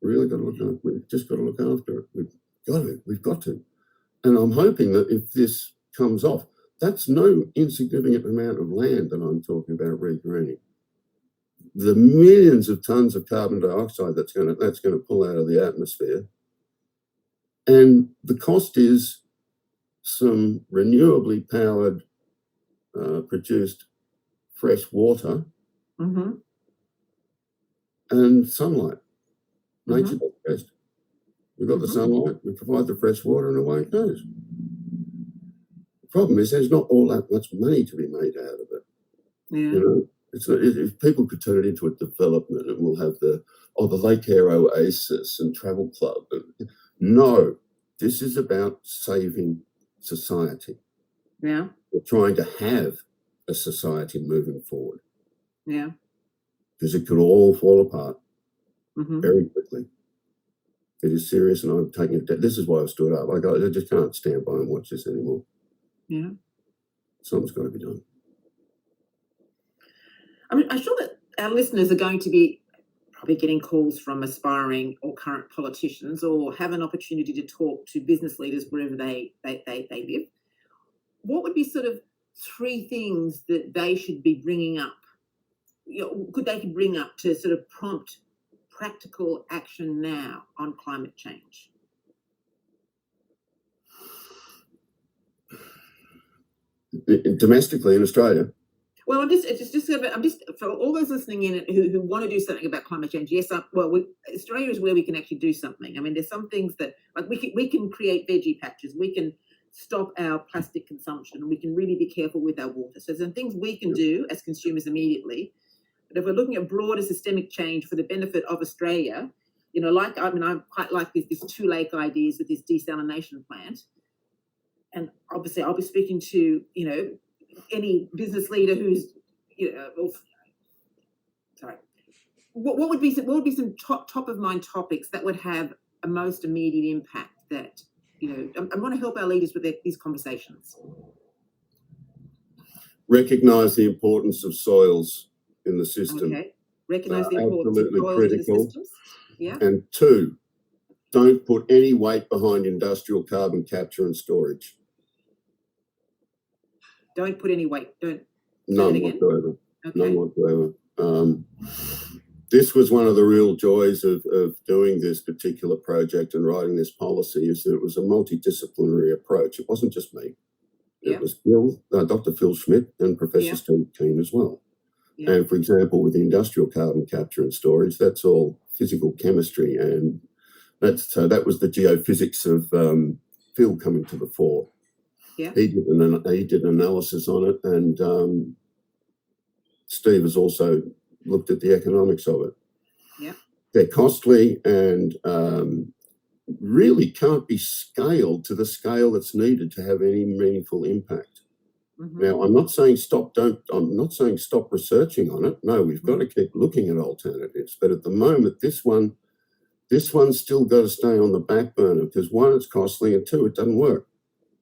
Really got to look after. We've just got to look after it. We've got to. And I'm hoping that if this comes off, that's no insignificant amount of land that I'm talking about regreening. The millions of tons of carbon dioxide that's going to pull out of the atmosphere, and the cost is some renewably powered, produced fresh water and sunlight. Nature does best. We've got the sunlight, we provide the fresh water, and away it goes. The problem is there's not all that much money to be made out of it. Yeah. You know, if people could turn it into a development, and we'll have the Lake Air Oasis and Travel Club. No, this is about saving society. Yeah. We're trying to have a society moving forward. Yeah. Because it could all fall apart very quickly. It is serious, and I'm taking it. This is why I've stood up. I just can't stand by and watch this anymore. Yeah. Something's got to be done. I mean, I'm sure that our listeners are going to be probably getting calls from aspiring or current politicians, or have an opportunity to talk to business leaders wherever they live. What would be sort of 3 things that they should be bringing up? Could bring up to sort of prompt practical action now on climate change? Domestically in Australia. Well, I'm just for all those listening in who want to do something about climate change. Yes, Australia is where we can actually do something. I mean, there's some things that, like, we can create veggie patches, we can stop our plastic consumption, and we can really be careful with our water. So there's some things we can do as consumers immediately. But if we're looking at broader systemic change for the benefit of Australia, I quite like this 2 lake ideas with this desalination plant. And obviously I'll be speaking to, any business leader who's, what would be some top of mind topics that would have a most immediate impact that, I want to help our leaders with these conversations. Recognise the importance of soils in the system. Okay. Recognise the importance of soils critical. in the systems. Yeah. And 2, don't put any weight behind industrial carbon capture and storage. Don't put any weight. None whatsoever. Okay. None whatsoever. This was one of the real joys of doing this particular project and writing this policy, is that it was a multidisciplinary approach. It wasn't just me. It was Dr. Phil Schmidt and Professor Steve Keen as well. Yeah. And for example, with industrial carbon capture and storage, that's all physical chemistry, and that was the geophysics of Phil coming to the fore. Yeah. He did an analysis on it, and Steve has also looked at the economics of it. Yeah. They're costly and really can't be scaled to the scale that's needed to have any meaningful impact. Now, I'm not saying stop researching on it. No, we've got to keep looking at alternatives. But at the moment, this one's still got to stay on the back burner, because 1, it's costly, and 2, it doesn't work.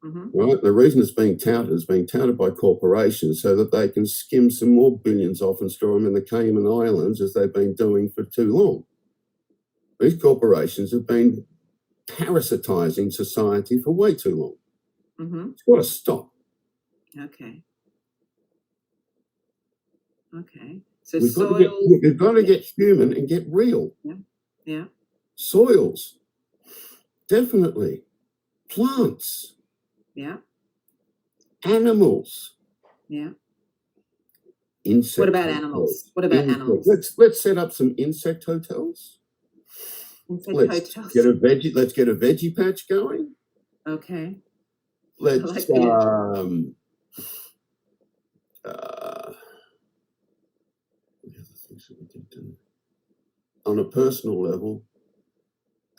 Right? The reason it's being touted by corporations so that they can skim some more billions off and store them in the Cayman Islands, as they've been doing for too long. These corporations have been parasitising society for way too long. It's got to stop. Okay. So we've got to get human and get real. Yeah. Soils, definitely. Plants. Yeah. Animals. Yeah. Insect. What about animals? Animals? Let's set up some insect hotels. Let's get a veggie patch going. Okay. Let's on a personal level,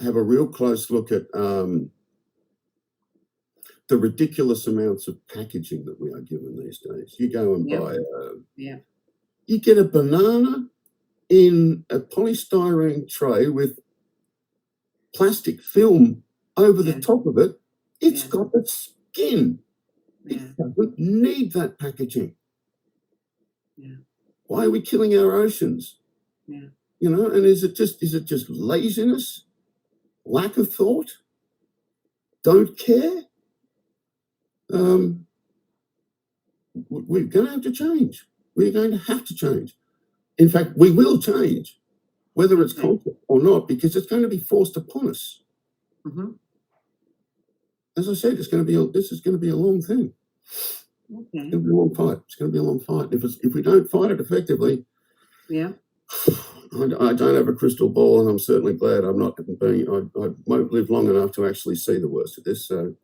have a real close look at the ridiculous amounts of packaging that we are given these days. You go and buy you get a banana in a polystyrene tray with plastic film over the top of it. It's got a skin. It doesn't need that packaging. Why are we killing our oceans? And is it just laziness, lack of thought, don't care? We're going to have to change. We're going to have to change. In fact, we will change, whether it's conscious or not, because it's going to be forced upon us. Mm-hmm. As I said, this is going to be a long thing. Okay. It's going to be a long fight. It's going to be a long fight. If we don't fight it effectively, yeah, I don't have a crystal ball, and I'm certainly glad I'm not being. I won't live long enough to actually see the worst of this. So,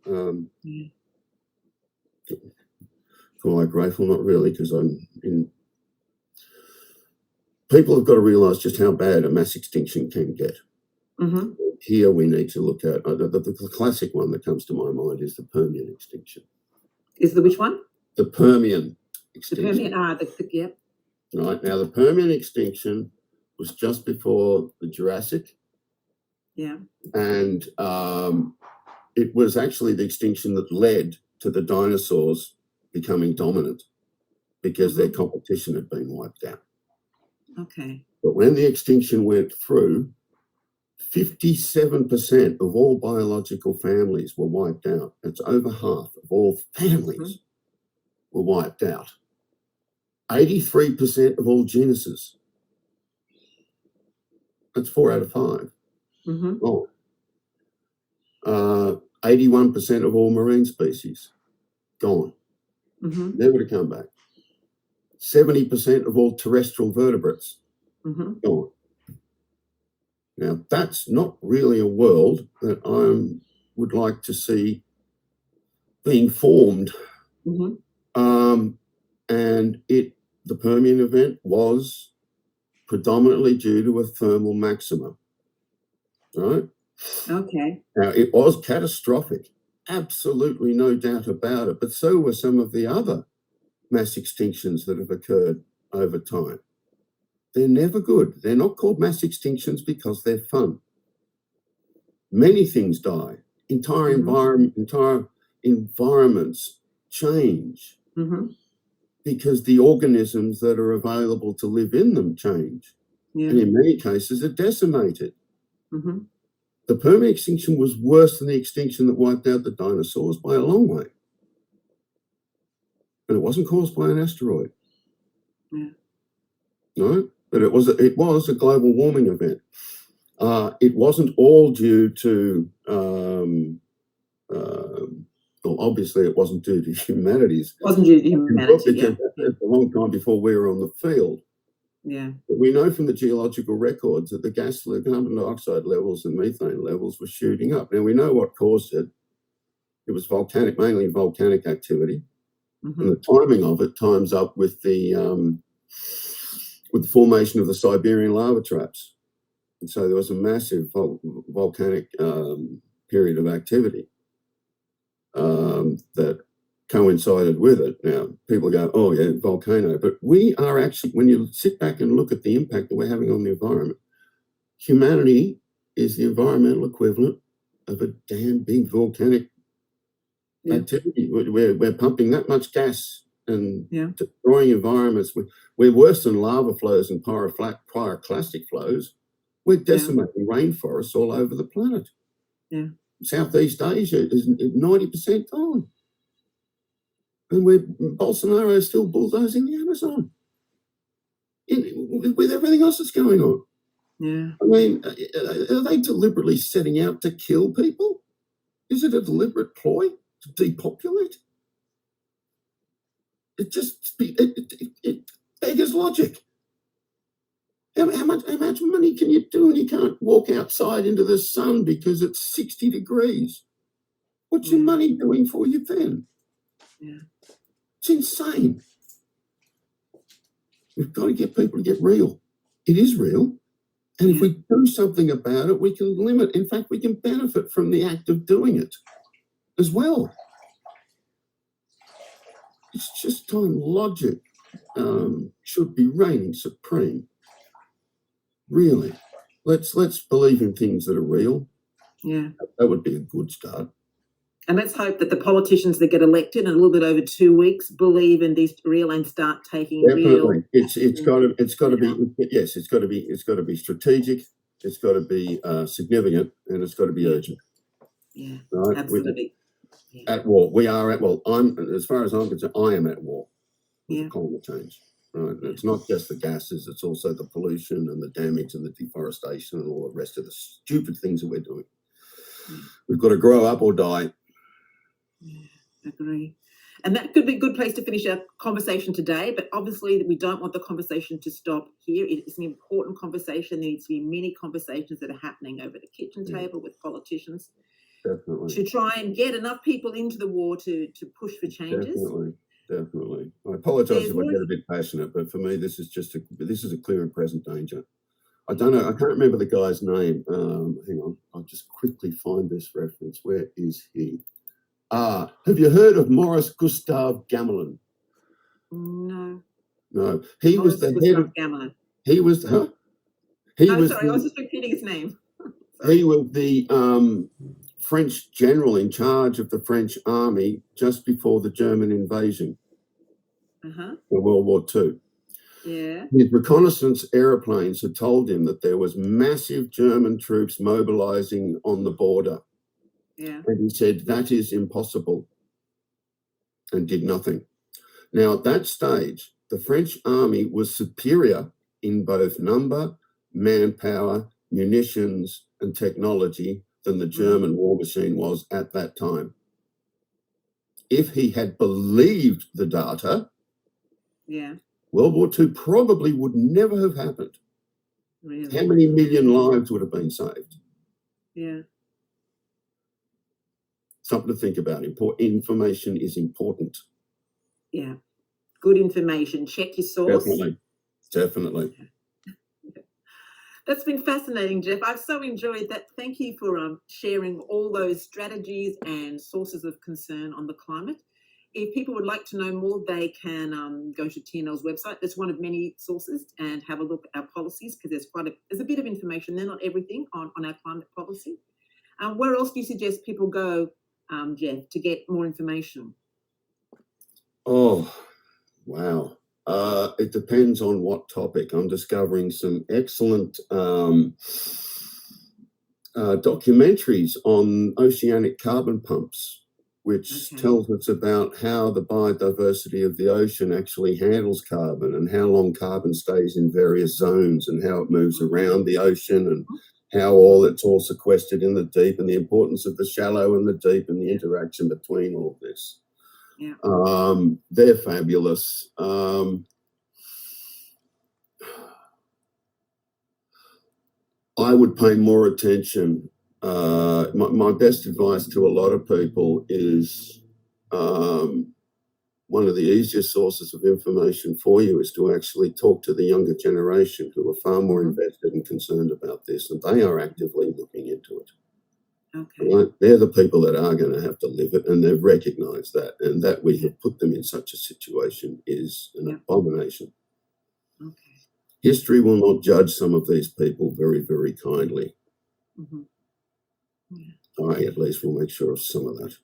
feel like grateful, not really, because people have got to realise just how bad a mass extinction can get. Mm-hmm. Here we need to look at the classic one that comes to my mind is the Permian extinction. Is the which one? The Permian extinction. The Permian. Yep. Right now, the Permian extinction was just before the Jurassic. Yeah. And it was actually the extinction that led to the dinosaurs becoming dominant because their competition had been wiped out. Okay. But when the extinction went through, 57% of all biological families were wiped out. That's over half of all families were wiped out. 83% of all genuses. That's 4 out of 5. Oh. 81% of all marine species gone. Never to come back. 70% of all terrestrial vertebrates gone. Now, that's not really a world that I would like to see being formed. And the Permian event was predominantly due to a thermal maximum, right? Okay. Now, it was catastrophic, absolutely no doubt about it, but so were some of the other mass extinctions that have occurred over time. They're never good. They're not called mass extinctions because they're fun. Many things die. Entire environments change because the organisms that are available to live in them change. And in many cases are decimated. The Permian extinction was worse than the extinction that wiped out the dinosaurs by a long way. And it wasn't caused by an asteroid. No, but it was a global warming event. It wasn't all due to, well, obviously it wasn't due to humanity's. It wasn't due to humanity. Because it's a long time before we were on the field. Yeah. But we know from the geological records that the carbon dioxide levels and methane levels were shooting up. Now we know what caused it. It was mainly volcanic activity. And the timing of it times up with the formation of the Siberian lava traps. And so there was a massive volcanic period of activity that coincided with it. Now, people go, oh, yeah, volcano. But we are actually, when you sit back and look at the impact that we're having on the environment, humanity is the environmental equivalent of a damn big volcanic activity. We're pumping that much gas and destroying environments. We're worse than lava flows and pyroclastic flows. We're decimating rainforests all over the planet. Southeast Asia is 90% gone. And Bolsonaro is still bulldozing the Amazon with everything else that's going on. I mean, are they deliberately setting out to kill people? Is it a deliberate ploy to depopulate? It beggars logic. How much money can you do when you can't walk outside into the sun because it's 60 degrees? What's your money doing for you then? It's insane. We've got to get people to get real. It is real. And if we do something about it, we can limit. In fact, we can benefit from the act of doing it as well. It's just time logic should be reigning supreme. Really. Let's believe in things that are real. That would be a good start. And let's hope that the politicians that get elected in a little bit over 2 weeks believe in this real and start taking real Definitely. It's action. got to Yeah. be, yes, it's got to be strategic, it's got to be significant, and it's got to be Yeah. urgent. Yeah, Right? We're absolutely. Yeah. at war. We are at, well, as far as I'm concerned, I am at war with Yeah. climate change. Right? Yeah. It's not just the gases, it's also the pollution and the damage and the deforestation and all the rest of the stupid things that we're doing. Yeah. We've got to grow up or die. Yeah, agree. And that could be a good place to finish our conversation today. But obviously, we don't want the conversation to stop here. It's an important conversation. There needs to be many conversations that are happening over the kitchen Yeah. table with politicians Definitely. to try and get enough people into the war to push for changes. Definitely. Definitely. I apologise There's if I more. get a bit passionate, but for me, this is a clear and present danger. I don't know. I can't remember the guy's name. Hang on. I'll just quickly find this reference. Where is he? Have you heard of Maurice Gustav Gamelin? No. No. He was Maurice the head Gustav of. Gamelin. He was. Huh? He Oh, was. sorry, I was The, just repeating his name. Sorry. he was the French general in charge of the French army just before the German invasion Uh-huh. in World War II. Yeah. His reconnaissance aeroplanes had told him that there was massive German troops mobilizing on the border. Yeah. And he said, that is impossible, and did nothing. Now, at that stage, the French army was superior in both number, manpower, munitions, and technology than the German war machine was at that time. If he had believed the data, Yeah. World War II probably would never have happened. Really. How many million lives would have been saved? Yeah. Something to think about. Information is important. Yeah. Good information. Check your source. Definitely. That's been fascinating, Jeff. I've so enjoyed that. Thank you for sharing all those strategies and sources of concern on the climate. If people would like to know more, they can go to TNL's website. That's one of many sources, and have a look at our policies, because there's a bit of information there, not everything on our climate policy. Where else do you suggest people go, Jeff, to get more information? Oh, wow. It depends on what topic. I'm discovering some excellent documentaries on oceanic carbon pumps, which tells us about how the biodiversity of the ocean actually handles carbon, and how long carbon stays in various zones, and how it moves around the ocean, and how it's all sequestered in the deep, and the importance of the shallow and the deep, and the interaction between all this. Yeah. They're fabulous. I would pay more attention. My best advice to a lot of people is one of the easiest sources of information for you is to actually talk to the younger generation, who are far more invested and concerned about this, and they are actively looking into it. Okay. Right? They're the people that are going to have to live it, and they've recognised that, and that we have put them in such a situation is an abomination. Okay. History will not judge some of these people very, very kindly. Yeah. I at least will make sure of some of that.